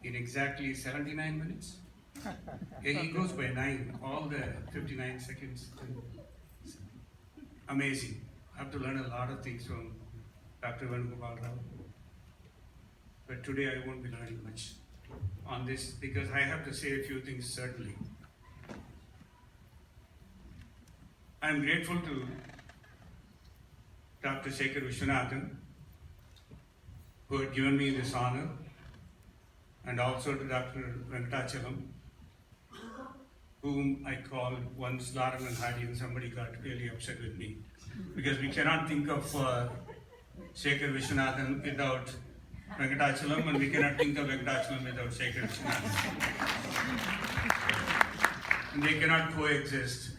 in exactly 79 minutes. Yeah, he goes by 9, all the 59 seconds. Amazing. I have to learn a lot of things from Dr. Venugopal Rao. But today I won't be learning much on this because I have to say a few things certainly. I'm grateful to Dr. Shekhar Vishwanathan, who had given me this honor, and also to Dr. Venkatachalam, whom I called once Laurel and Hardy, and somebody got really upset with me because we cannot think of Shekhar Vishwanathan without Venkatachalam, and we cannot think of Venkatachalam without Shekhar Vishwanathan. And they cannot coexist,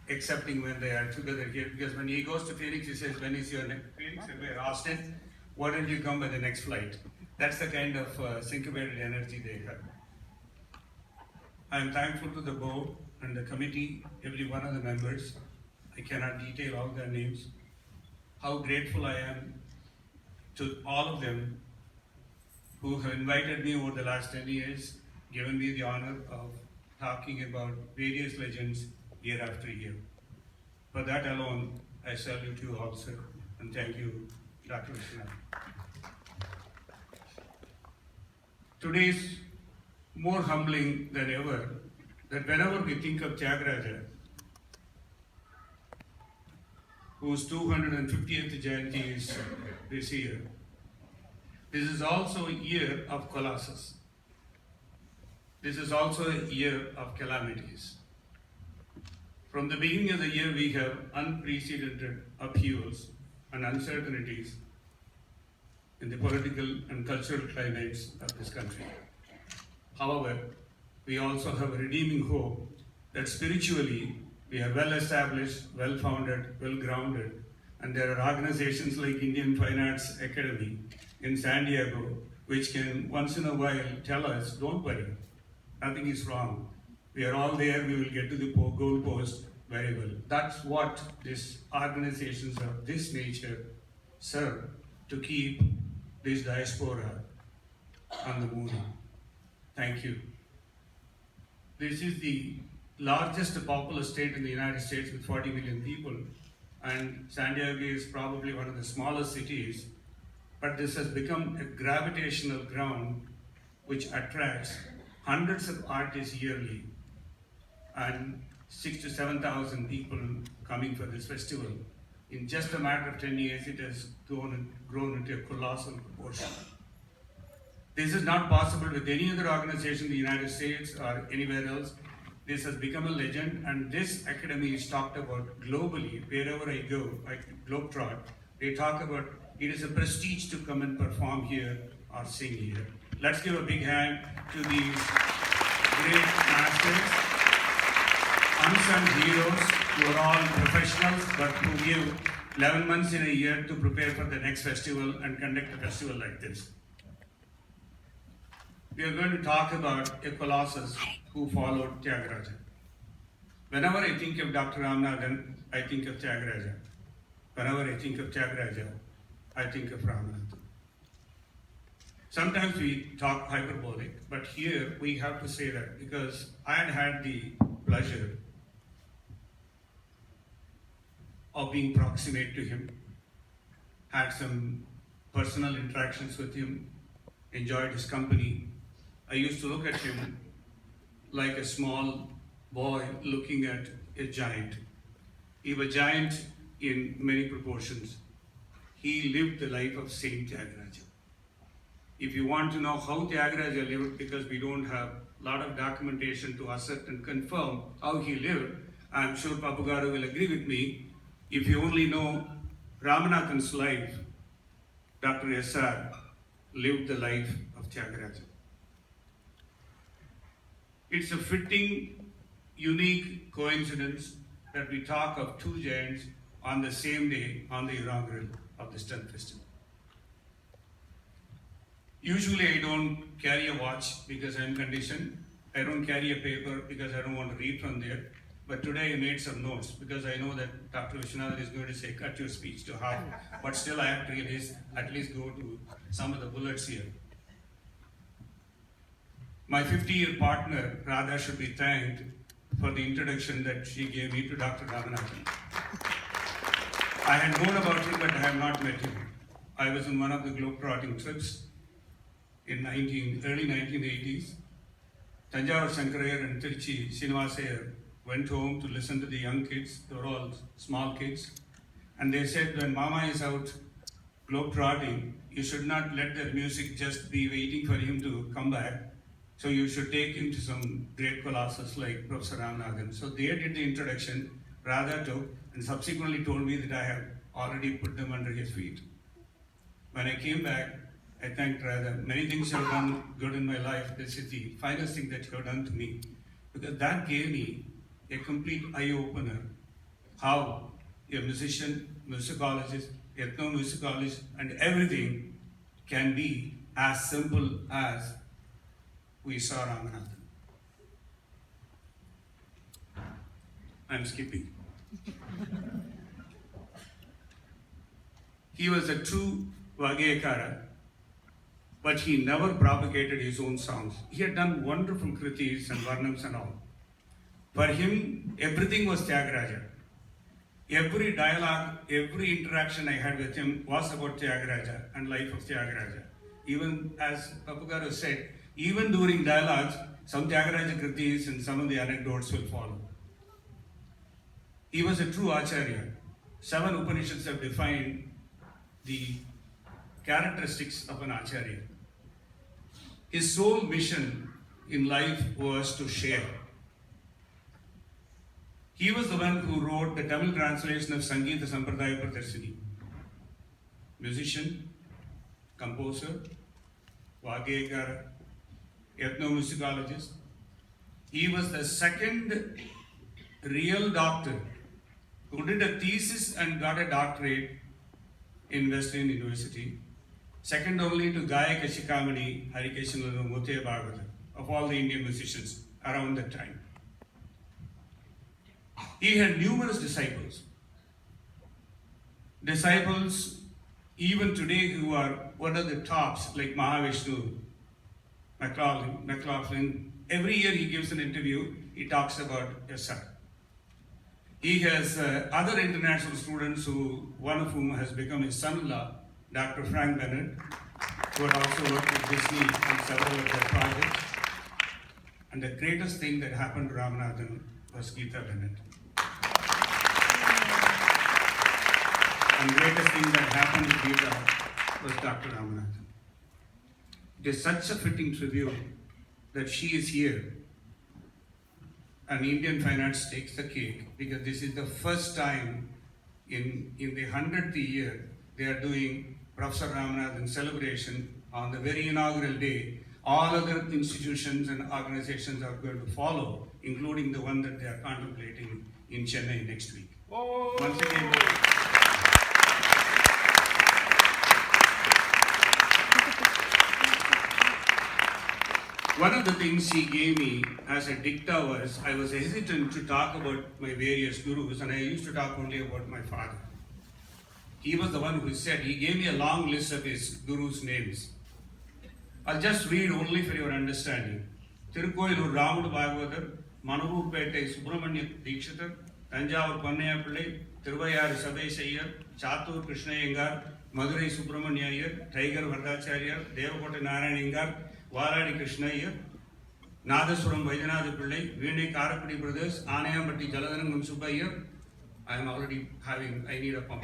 excepting when they are together here. Because when he goes to Phoenix, he says, "When is your next Phoenix?" And we're Austin. Why don't you come by the next flight? That's the kind of syncopated energy they have. I'm thankful to the board and the committee, every one of the members. I cannot detail all their names. How grateful I am to all of them who have invited me over the last 10 years, given me the honor of talking about various legends year after year. For that alone, I salute you all, sir, and thank you, Dr. Vishwanath. Today is more humbling than ever that whenever we think of Tyagaraja, whose 250th Jayanti is this year, this is also a year of colossus. This is also a year of calamities. From the beginning of the year, we have unprecedented upheavals and uncertainties in the political and cultural climates of this country. However, we also have a redeeming hope that spiritually we are well established, well founded, well grounded, and there are organizations like Indian Fine Arts Academy in San Diego which can once in a while tell us, don't worry, nothing is wrong. We are all there, we will get to the goal post very well. That's what these organizations of this nature serve, to keep this diaspora on the move. Thank you. This is the largest populous state in the United States with 40 million people, and San Diego is probably one of the smallest cities, but this has become a gravitational ground which attracts hundreds of artists yearly and 6,000 to 7,000 people coming for this festival. In just a matter of 10 years, it has grown into a colossal proportion. This is not possible with any other organization in the United States or anywhere else. This has become a legend, and this academy is talked about globally. Wherever I go, I globetrot, they talk about it is a prestige to come and perform here or sing here. Let's give a big hand to these great masters, unsung heroes who are all professionals but who give 11 months in a year to prepare for the next festival and conduct a festival like this. We are going to talk about a colossus who followed Tyagaraja. Whenever I think of Dr. Ramanathan, I think of Tyagaraja. Whenever I think of Tyagaraja, I think of Ramanathan. Sometimes we talk hyperbolic, but here we have to say that because I had the pleasure of being proximate to him, had some personal interactions with him, enjoyed his company. I used to look at him like a small boy looking at a giant. He was a giant in many proportions. He lived the life of Saint Tyagaraja. If you want to know how Tyagaraja lived, because we don't have a lot of documentation to assert and confirm how he lived, I'm sure Papugaru will agree with me. If you only know Ramanathan's life, Dr. S.R. lived the life of Tyagaraja. It's a fitting, unique coincidence that we talk of two giants on the same day on the inaugural of the Stunt Festival. Usually I don't carry a watch because I'm conditioned. I don't carry a paper because I don't want to read from there. But today I made some notes because I know that Dr. Vishwanathan is going to say, cut your speech to half. But still I have to at least go to some of the bullets here. My 50-year partner, Radha, should be thanked for the introduction that she gave me to Dr. Ramanathan. I had known about him, but I have not met him. I was in one of the globe-trotting trips in early 1980s. Tanjavur Shankarayar and Tiruchi Srinivasayar went home to listen to the young kids. They were all small kids. And they said, when Mama is out globe-trotting, you should not let that music just be waiting for him to come back. So you should take him to some great colossus like Professor Ramanathan. So they did the introduction, Radha took, and subsequently told me that I have already put them under his feet. When I came back, I thanked Radha. Many things you have done good in my life. This is the finest thing that you have done to me. Because that gave me a complete eye-opener. How a musician, musicologist, ethnomusicologist, and everything can be as simple as we saw Ramanathan. I'm skipping. He was a true Vageyakara, but he never propagated his own songs. He had done wonderful kritis and varnams and all. For him, everything was Tyagaraja. Every dialogue, every interaction I had with him was about Tyagaraja and life of Tyagaraja. Even as Papugaru said, even during dialogues, some Tyagaraja kritis and some of the anecdotes will follow. He was a true Acharya. 7 Upanishads have defined the characteristics of an Acharya. His sole mission in life was to share. He was the one who wrote the Tamil translation of Sangeeta Sampradaya Pradarshini. Musician, composer, Vageyakara, ethnomusicologist. He was the second real doctor who did a thesis and got a doctorate in Wesleyan University. Second only to Gayaka Shikamani Harikeshanlanu Muthiya Bhagavath, of all the Indian musicians around that time. He had numerous disciples. Disciples even today who are one of the tops, like Mahavishnu, McLaughlin. Every year he gives an interview, he talks about his son. He has other international students, one of whom has become his son-in-law, Dr. Frank Bennett, who had also worked with Disney on several of their projects. And the greatest thing that happened to Ramanathan was Geeta Bennett. And the greatest thing that happened to Geeta was Dr. Ramanathan. It is such a fitting tribute that she is here and Indian Finance takes the cake, because this is the first time in the 100th year they are doing Professor Ramanathan celebration on the very inaugural day. All other institutions and organizations are going to follow, including the one that they are contemplating in Chennai next week. Oh. Once again, one of the things he gave me as a dicta was, I was hesitant to talk about my various gurus, and I used to talk only about my father. He was the one who said, he gave me a long list of his gurus' names. I'll just read only for your understanding. Tirukoyilur Ramudu Bhagavathar, Manavurpettai Subramanya Dikshitar, Tanjavur Pannaya Pillai, Tiruvayar Sabesayar, Chattur Krishna Iyengar, Madurai Subramanya Iyer, Tiger Vardacharya, Devakota Narayanangar, Varadi Krishna Iyer, Nadasuram Vaidyanatha Pillai, Veene Karakudi Brothers, Anayambatti Jaladharan Munsubba Iyer. I need a pump.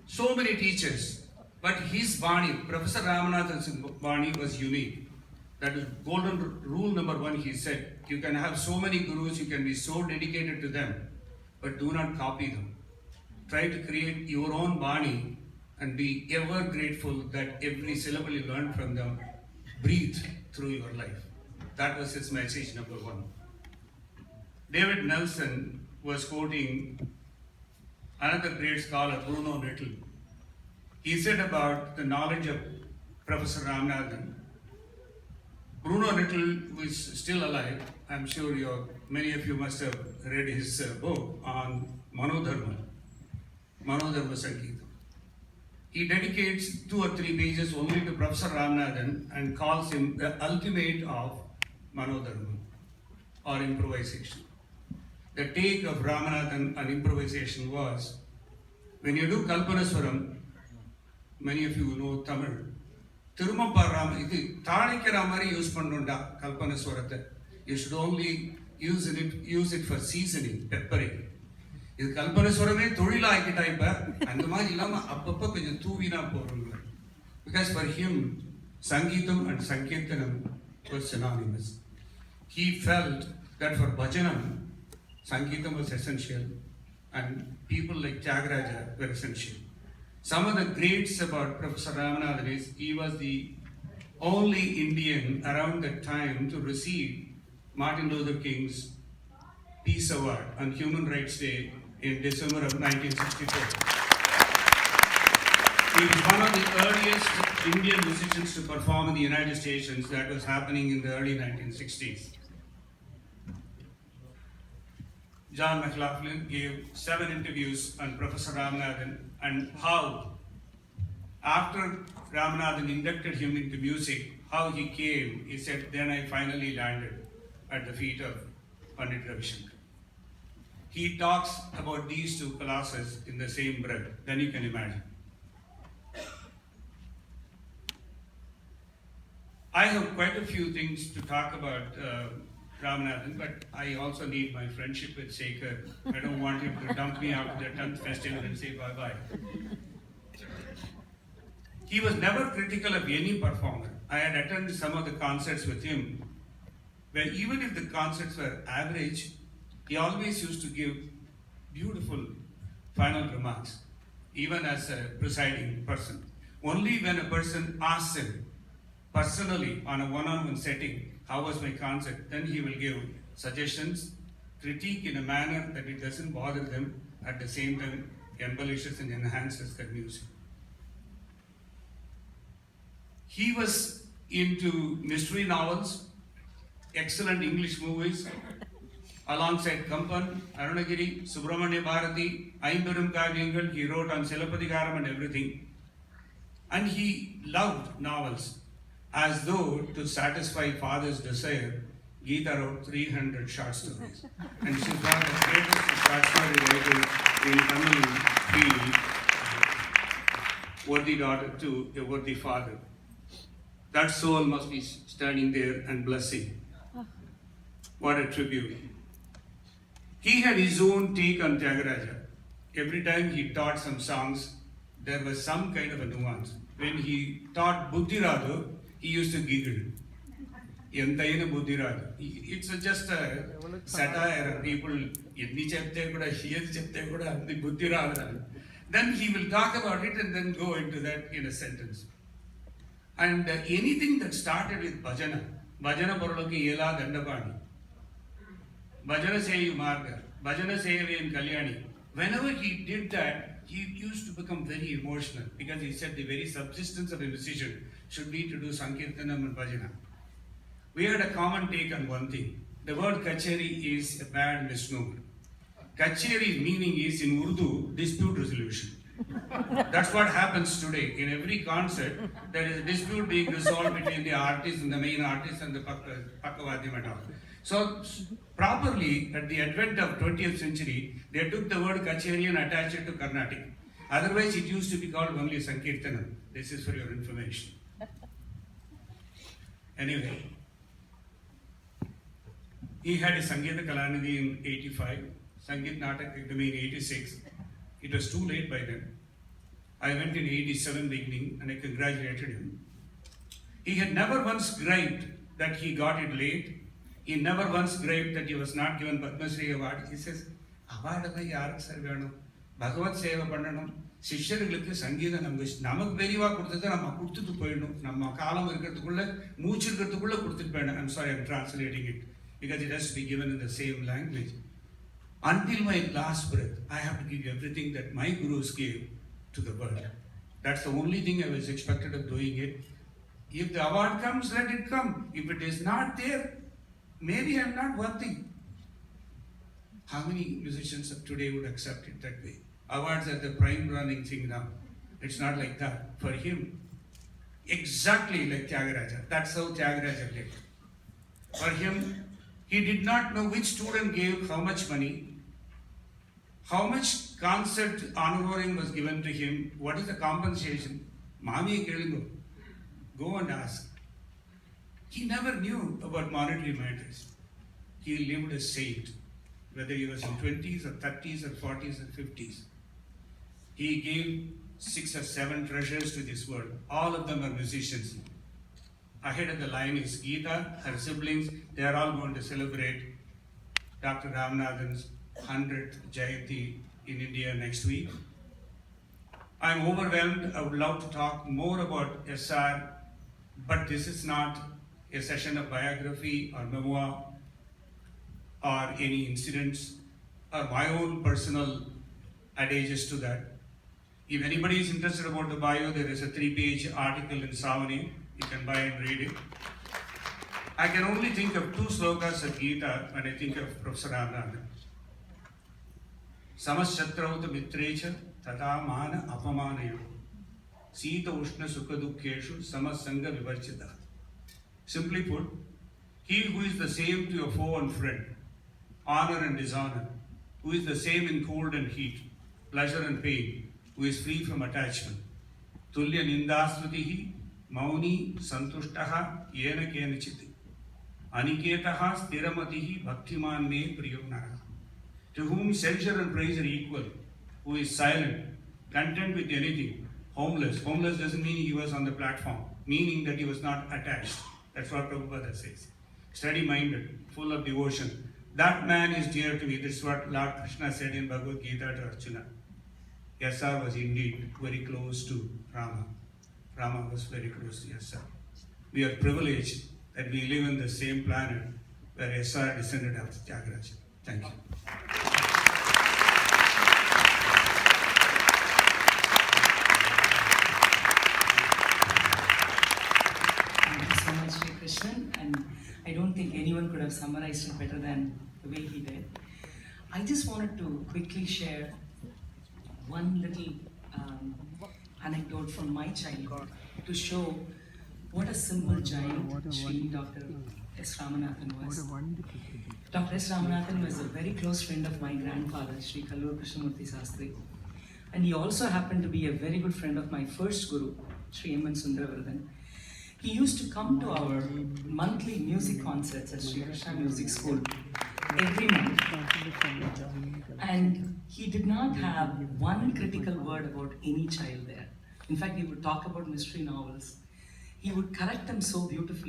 So many teachers, but his Bani, Professor Ramanathan's Bani was unique. That is golden rule number 1, he said. You can have so many gurus, you can be so dedicated to them, but do not copy them. Try to create your own Bani and be ever grateful that every syllable you learn from them breathe through your life. That was his message number 1. David Nelson was quoting another great scholar, Bruno Nittl. He said about the knowledge of Professor Ramanathan. Bruno Nittl, who is still alive, I'm sure many of you must have read his book on Manodharma Sangeeta. he dedicates 2 or 3 pages only to Professor Ramanathan and calls him the ultimate of Manodharma or improvisation. The take of Ramanathan on improvisation was, when you do Kalpanaswaram, many of you know Tamil, Thirumamparam, இது தாளிக்கிற மாதிரி use பண்ணணும்டா கல்பனஸ்வரத்தை. You should only use it for seasoning, peppering. இது கல்பனஸ்வரமே தொழிலாக்கிட்டா இப்ப அந்த மாதிரி இல்லாம அப்பப்ப கொஞ்சம் தூவினா போறோம். Because for him, Sangeetam and Sankirtanam were synonymous. He felt that for Bhajanam, Sangeetam was essential and people like Tyagaraja were essential. Some of the greats about Professor Ramanathan is he was the only Indian around that time to receive Martin Luther King's Peace Award on Human Rights Day in December of 1964. He was one of the earliest Indian musicians to perform in the United States. That was happening in the early 1960s. John McLaughlin gave 7 interviews on Professor Ramanathan and how, after Ramanathan inducted him into music, how he came. He said, then I finally landed at the feet of Pandit Ravi Shankar. He talks about these 2 colossus in the same breath. Then you can imagine. I have quite a few things to talk about Ramanathan, but I also need my friendship with Sekhar. I don't want him to dump me after the 10th festival and say bye-bye. He was never critical of any performer. I had attended some of the concerts with him, where even if the concerts were average, he always used to give beautiful final remarks, even as a presiding person. Only when a person asks him personally on a one-on-one setting, how was my concert, then he will give suggestions, critique in a manner that it doesn't bother them, at the same time embellishes and enhances the music. He was into mystery novels, excellent English movies, alongside Kampan, Arunagiri, Subramanya Bharati, Aimbaram Kavyangal. He wrote on Silapadikaram and everything. And he loved novels. As though to satisfy father's desire, Geeta wrote 300 short stories. And she's one of the greatest short story writers in Tamil field, worthy daughter to a worthy father. That soul must be standing there and blessing. What a tribute. He had his own take on Tyagaraja. Every time he taught some songs, there was some kind of a nuance. When he taught Buddhiradu, he used to giggle. Entayina Buddhiradu. It's just a satire. People, then he will talk about it and then go into that in a sentence. And anything that started with bhajana poroloki yela dandapani, bhajana seyu marga, bhajana seyaven kalyani. Whenever he did that, he used to become very emotional, because he said the very subsistence of a musician should be to do Sankirtanam and bhajana. We had a common take on one thing. The word kacheri is a bad misnomer. Kacheri's meaning is in Urdu, dispute resolution. That's what happens today. In every concert, there is a dispute being resolved between the artist and the main artist and the Pakkavadyam and all. So, properly, at the advent of 20th century, they took the word Kacheri and attached it to Carnatic. Otherwise, it used to be called only Sankirtanam. This is for your information. Anyway, he had a Sangeeta Kalanidhi in 85, Sangeet Natak Akademi in 86. It was too late by then. I went in 87 beginning and I congratulated him. He had never once griped that he got it late. He never once griped that he was not given Padma Shri award. He says, award yaarukku sir venum, Bhagavad seva pannanum, சிஷ்யர்களுக்கு சங்கீதம் நமக்கு பெரியவா கொடுத்ததை நம்ம கொடுத்துட்டு போயிடணும். நம்ம காலம் இருக்கிறதுக்குள்ள மூச்சு இருக்கிறதுக்குள்ள கொடுத்துட்டு போயிடணும். I'm sorry, I'm translating it because it has to be given in the same language. Until my last breath, I have to give everything that my gurus gave to the world. That's the only thing I was expected of doing it. If the award comes, let it come. If it is not there, maybe I'm not worthy. How many musicians of today would accept it that way? Awards are the prime running thing now. It's not like that. For him, exactly like Tyagaraja. That's how Tyagaraja lived. For him, he did not know which student gave how much money, how much concert honorarium was given to him, what is the compensation. Mami Kelungu, go and ask. He never knew about monetary matters. He lived a saint, whether he was in 20s or 30s or 40s or 50s. He gave 6 or 7 treasures to this world. All of them are musicians. Ahead of the line is Geeta, her siblings. They are all going to celebrate Dr. Ramanathan's 100th Jayanti in India next week. I'm overwhelmed. I would love to talk more about SR, but this is not a session of biography or memoir or any incidents or my own personal adages to that. If anybody is interested about the bio, there is a 3-page article in Savani. You can buy and read it. I can only think of 2 slokas of Gita when I think of Professor Ramanathan. Samaschatrauta mitrecha tata mana apamanayo Sita ushna sukhadukkeshu samasanga vivarchita. Simply put, he who is the same to your foe and friend, honor and dishonor, who is the same in cold and heat, pleasure and pain, who is free from attachment. Tulya nindasvatihi mauni santushtaha yena kenachiti. Aniketaha stiramatihi bhaktiman me priyo nara. To whom censure and praise are equal, who is silent, content with anything, homeless. Homeless doesn't mean he was on the platform, meaning that he was not attached. That's what Prabhupada says. Steady-minded, full of devotion. That man is dear to me. This is what Lord Krishna said in Bhagavad Gita to Arjuna. Yasa was indeed very close to Rama. Rama was very close to Yasa. We are privileged that we live in the same planet where Yasa descended after Tyagaraja. Thank you. Thank you so much, Sri Krishnan, and I don't think anyone could have summarized it better than the way he did. I just wanted to quickly share one little anecdote from my childhood to show what a simple giant Sri Dr. S. Ramanathan was. Dr. S. Ramanathan was a very close friend of my grandfather, Sri Kallur Krishnamurti Sastri, and he also happened to be a very good friend of my first guru, Sri M. N. Sundaravardhan. He used to come to our monthly music concerts at Sri Krishna Music School every month. And he did not have one critical word about any child there. In fact, he would talk about mystery novels. He would correct them so beautifully.